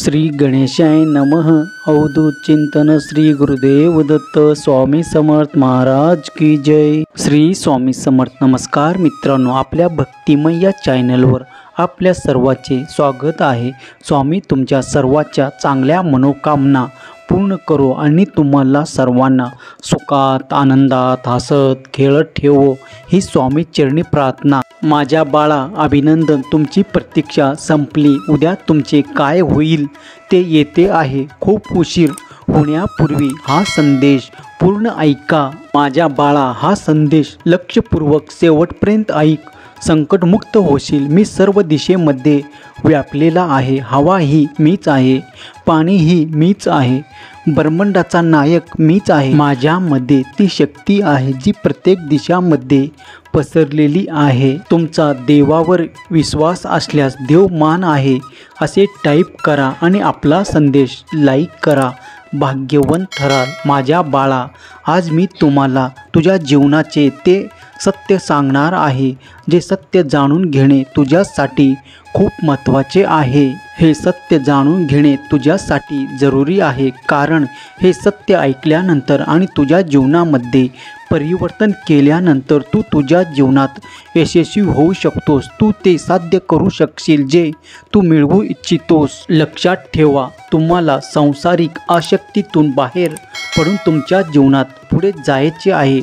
श्री गणेशाय नमः। अवधूत चिंतन श्री गुरुदेव दत्त स्वामी समर्थ महाराज की जय। श्री स्वामी समर्थ। नमस्कार मित्रांनो, आपल्या भक्तिमय या चॅनलवर आपल्या सर्वांचे स्वागत आहे। स्वामी तुमच्या सर्वांच्या चांगल्या मनोकामना पूर्ण करो आणि तुम्हाला सर्वांना सुखात आनंदात हसत खेळत ठेवो ही स्वामी चरणी प्रार्थना। माझ्या बाळा, अभिनंदन, तुमची प्रतीक्षा संपली। उद्या तुमचे काय होईल ते येते आहे। खूप उशीर होण्यापूर्वी हा संदेश पूर्ण ऐका। माझ्या बाळा, हा संदेश लक्षपूर्वक शेवटपर्यंत ऐक। संकटमुक्त होशील। मी सर्व दिशेमध्ये व्यापलेला आहे। हवा ही मीच आहे, पाणी ही मीच आहे, ब्रह्मांडाचा नायक मीच आहे। माझ्यामध्ये ती शक्ती आहे जी प्रत्येक दिशामध्ये पसरलेली आहे। तुमचा देवावर विश्वास असल्यास देव मान आहे असे टाईप करा आणि आपला संदेश लाईक करा। भाग्यवान ठराल। माझ्या बाळा, आज मी तुम्हाला तुझ्या जीवनाचे ते सत्य सांगणार आहे जे सत्य जाणून घेणे तुझ्यासाठी खूप महत्त्वाचे आहे। हे सत्य जाणून घेणे तुझ्यासाठी जरुरी आहे, कारण हे सत्य ऐकल्यानंतर आणि तुझ्या जीवनामध्ये परिवर्तन केल्यानंतर तू तुझ्या जीवनात यशस्वी होऊ शकतोस। तू ते साध्य करू शकशील जे तू मिळवू इच्छितोस। लक्षात ठेवा, तुम्हाला सांसारिक आसक्तीतून बाहेर पडून तुमच्या जीवनात पुढे जायचे आहे।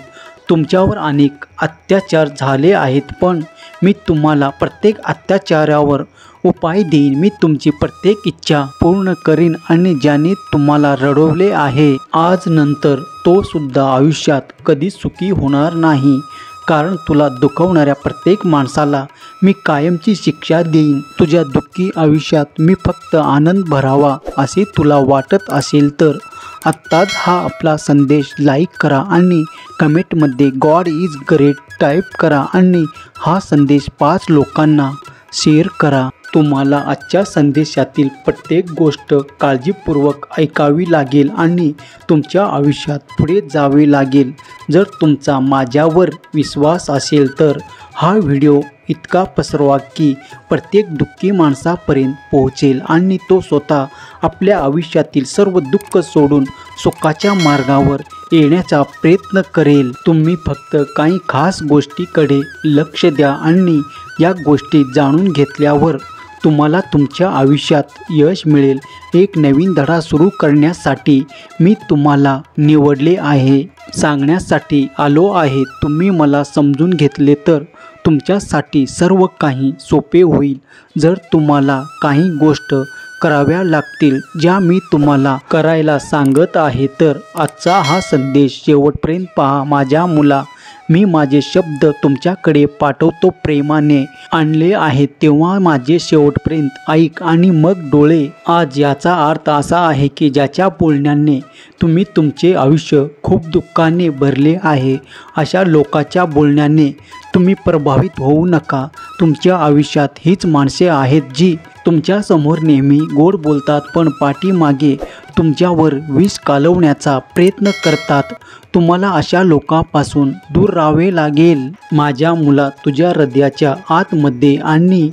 तुमच्यावर अनेक अत्याचार झाले आहेत, पण मी तुम्हाला प्रत्येक अत्याचारावर उपाय देईन। मी तुमची प्रत्येक इच्छा पूर्ण करीन आणि ज्याने तुम्हाला रडवले आहे आज नंतर तो सुद्धा आयुष्यात कधी सुखी होणार नाही, कारण तुला दुखवणाऱ्या प्रत्येक माणसाला मी कायमची शिक्षा देईन। तुझ्या दुःखी आयुष्यात मी फक्त आनंद भरावा असे तुला वाटत असेल तर आत्ताच हा आपला संदेश लाईक करा आणि कमेंटमध्ये गॉड इज ग्रेट टाईप करा आणि हा संदेश 5 लोकांना शेअर करा। तुम्हाला आजच्या संदेशातील प्रत्येक गोष्ट काळजीपूर्वक ऐकावी लागेल आणि तुमच्या आयुष्यात पुढे जावे लागेल। जर तुमचा माझ्यावर विश्वास असेल तर हा व्हिडिओ इतका पसरवा की प्रत्येक दुःखी माणसापर्यंत पोहोचेल आणि तो स्वतः आपल्या आयुष्यातील सर्व दुःख सोडून सुखाच्या मार्गावर येण्याचा प्रयत्न करेल। तुम्ही फक्त काही खास गोष्टीकडे लक्ष द्या आणि या गोष्टी जाणून घेतल्यावर तुम्हाला तुमच्या आयुष्यात यश मिळेल। एक नवीन धडा सुरू करण्यासाठी मी तुम्हाला निवडले आहे, सांगण्यासाठी आलो आहे। तुम्ही मला समजून घेतले तर तुमच्यासाठी सर्व काही सोपे होईल। जर तुम्हाला काही गोष्ट कराव्या लागतील ज्या मी तुम्हाला करायला सांगत आहे तर आजचा हा संदेश शेवटपर्यंत पहा। माझ्या मुला, मी माझे शब्द तुमच्याकडे पाठवतो प्रेमाने आणले आहेत, तेव्हा माझे शेवटपर्यंत ऐक आणि मग डोळे। आज याचा अर्थ असा आहे की ज्याच्या बोलण्याने तुम्ही तुमचे आयुष्य खूप दुःखाने भरले आहे अशा लोकांच्या बोलण्याने तुम्ही प्रभावित होऊ नका। तुमच्या आयुष्यात हीच माणसे आहेत जी तुमच्या समोर नेहमी गोड बोलतात पण पाठीमागे तुमच्यावर विष कालवण्याचा प्रयत्न करतात। तुम्हाला अशा लोकांपासून दूर राहावे लागेल। माझ्या मुला, तुझ्या हृदयाच्या आतमध्ये आणि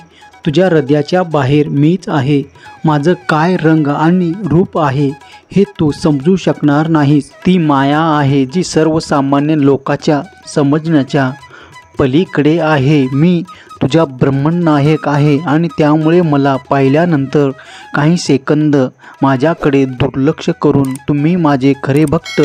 तुझ्या हृदयाच्या बाहेर मीच आहे। माझं काय रंग आणि रूप आहे हे तू समजू शकणार नाहीस। ती माया आहे जी सर्वसामान्य लोकांच्या समजण्याच्या पलीकडे आहे। मी तुझा ब्रह्मनायक आहे आणि त्यामुळे मला पाहिल्यानंतर काही सेकंद माझ्याकडे दुर्लक्ष करून तुम्ही माझे खरे भक्त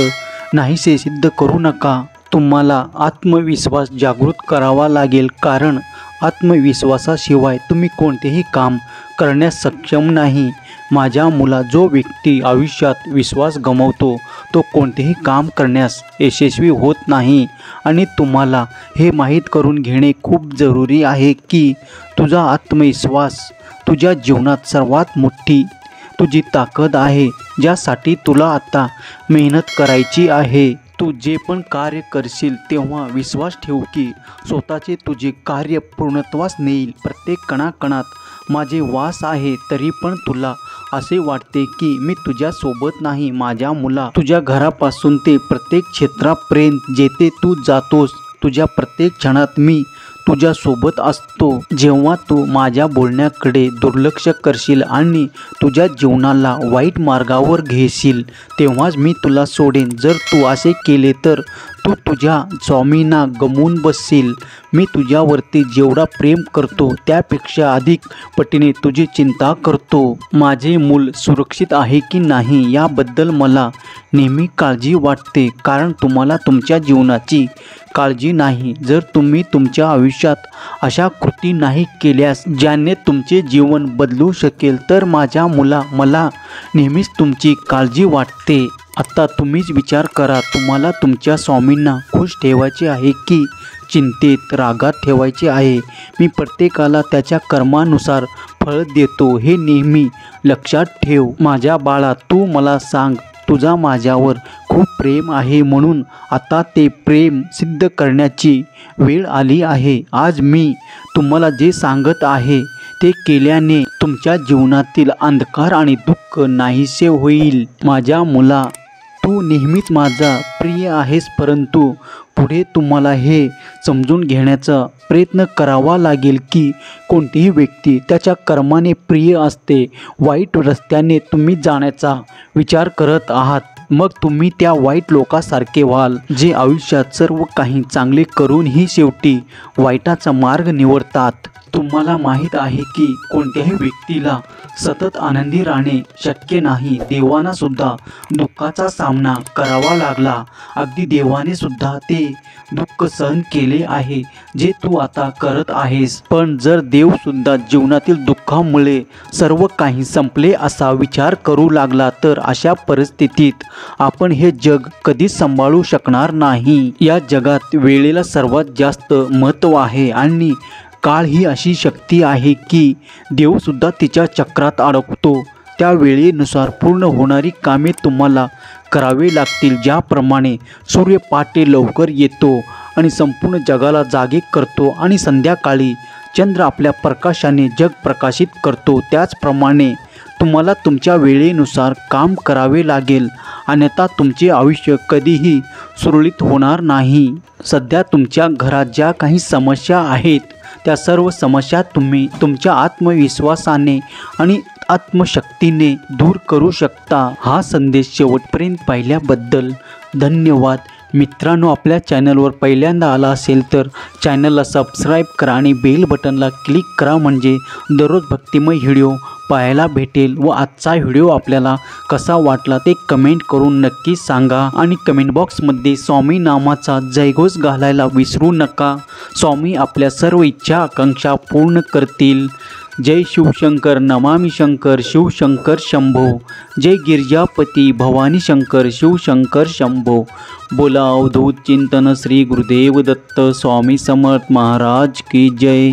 नाहीसे सिद्ध करू नका। तुम्हाला आत्मविश्वास जागृत करावा लागेल, कारण आत्मविश्वासाशिवाय तुम्ही कोणतेही काम करण्यास सक्षम नाही। माझ्या मुला, जो व्यक्ती आयुष्यात विश्वास गमावतो तो कोणतेही काम करण्यास यशस्वी होत नाही आणि तुम्हाला हे माहीत करून घेणे खूप जरुरी आहे की तुझा आत्मविश्वास तुझ्या जीवनात सर्वात मोठी तुझी ताकद आहे, ज्यासाठी तुला आता मेहनत करायची आहे। तू जे पण कार्य करशील तेव्हा विश्वास ठेव की स्वतःचे तुझे कार्य पूर्णत्वास नेईल। प्रत्येक कणाकणात माझे वास आहे, तरी पण तुला असे वाटते की मी तुझ्या सोबत नाही। माझ्या मुला, तुझ्या घरापासून ते प्रत्येक क्षेत्रापर्यंत जेथे तू जातोस, तुझ्या प्रत्येक क्षणात मी तुझ्यासोबत असतो. जेव्हा तू माझ्या बोलण्याकडे दुर्लक्ष करशील आणि तुझ्या जीवनाला वाईट मार्गावर घेशील तेव्हाच मी तुला सोडेन. जर तू असे केले तर तू तुझ्या स्वामींना गमावून बसशील. मी तुझ्यावरती जेवढा प्रेम करतो त्यापेक्षा अधिक पटीने तुझी चिंता करतो. माझे मूल सुरक्षित आहे की नाही याबद्दल मला नेहमी काळजी वाटते, कारण तुम्हाला तुमच्या जीवनाची काळजी नाही. जर तुम्ही तुमच्या आयुष्यात अशा कृती नाही केल्यास ज्याने तुमचे जीवन बदलू शकेल तर माझ्या मुला, मला नेहमीच तुमची काळजी वाटते. आता तुम्हीच विचार करा, तुम्हाला तुमच्या स्वामींना खुश ठेवायचे आहे की चिंतेत रागात ठेवायचे आहे. मी प्रत्येकाला त्याच्या कर्मानुसार फळ देतो हे नेहमी लक्षात ठेव. माझ्या बाळा, तू मला सांग, तुझा माझ्यावर खूप प्रेम आहे, म्हणून आता ते प्रेम सिद्ध करण्याची वेळ आली आहे. आज मी तुम्हाला जे सांगत आहे ते केल्याने तुमच्या जीवनातील अंधकार आणि दुःख नाहीसे होईल. माझ्या मुला, तू नेहमीच माझा प्रिय आहेस, परंतु पुढे तुम्हाला हे समजून घेण्याचा प्रयत्न करावा लागेल की कोणतीही व्यक्ती त्याच्या कर्माने प्रिय असते. वाईट रस्त्याने तुम्ही जाण्याचा विचार करत आहात, मग तुम्ही त्या वाईट लोकांसारखे व्हाल जे आयुष्यात सर्व काही चांगले करूनही शेवटी वाईटाचा मार्ग निवडतात. तुम्हाला माहीत आहे की कोणत्याही व्यक्तीला सतत आनंदी राहणे शक्य नाही. देवांना सुद्धा दुःखाचा सामना करावा लागला. अगदी देवाने सुद्धा ते दुःख सहन केले आहे जे तू आता करत आहेस. पण जर देव सुद्धा जीवनातील दुःखामुळे सर्व काही संपले असा विचार करू लागला तर अशा परिस्थितीत आपण हे जग कधीच सांभाळू शकणार नाही. या जगात वेळेला सर्वात जास्त महत्त्व आहे आणि काळ ही अशी शक्ती आहे की देवसुद्धा तिच्या चक्रात अडकतो. त्या वेळेनुसार पूर्ण होणारी कामे तुम्हाला करावे लागतील. ज्याप्रमाणे सूर्य पहाटे लवकर येतो आणि संपूर्ण जगाला जागे करतो आणि संध्याकाळी चंद्र आपल्या प्रकाशाने जग प्रकाशित करतो, त्याचप्रमाणे तुम्हाला तुमच्या वेळेनुसार काम करावे लागेल, अन्यथा तुमचे आयुष्य कधीही सुरळीत होणार नाही. सध्या तुमच्या घरात ज्या काही समस्या आहेत त्या सर्व समस्या तुम्ही तुमच्या आत्मविश्वासाने आणि आत्मशक्तीने दूर करू शकता. हा संदेश शेवटपर्यंत पाहिल्याबद्दल धन्यवाद. मित्रांनो, आपल्या चॅनलवर पहिल्यांदा आला असेल तर चॅनलला सबस्क्राईब करा आणि बेल बटनला क्लिक करा, म्हणजे दररोज भक्तिमय व्हिडिओ पाहायला भेटेल. व आजचा व्हिडिओ आपल्याला कसा वाटला ते कमेंट करून नक्की सांगा आणि कमेंट बॉक्समध्ये स्वामी नामाचा जयघोष घालायला विसरू नका. स्वामी आपल्या सर्व इच्छा आकांक्षा पूर्ण करतील. जय शिवशंकर, नमामि शंकर, शिवशंकर शंभो. जय गिरिजापती भवानी शंकर, शिवशंकर शंभो. बोला अवधूत चिंतन श्री गुरुदेव दत्त स्वामी समर्थ महाराज की जय.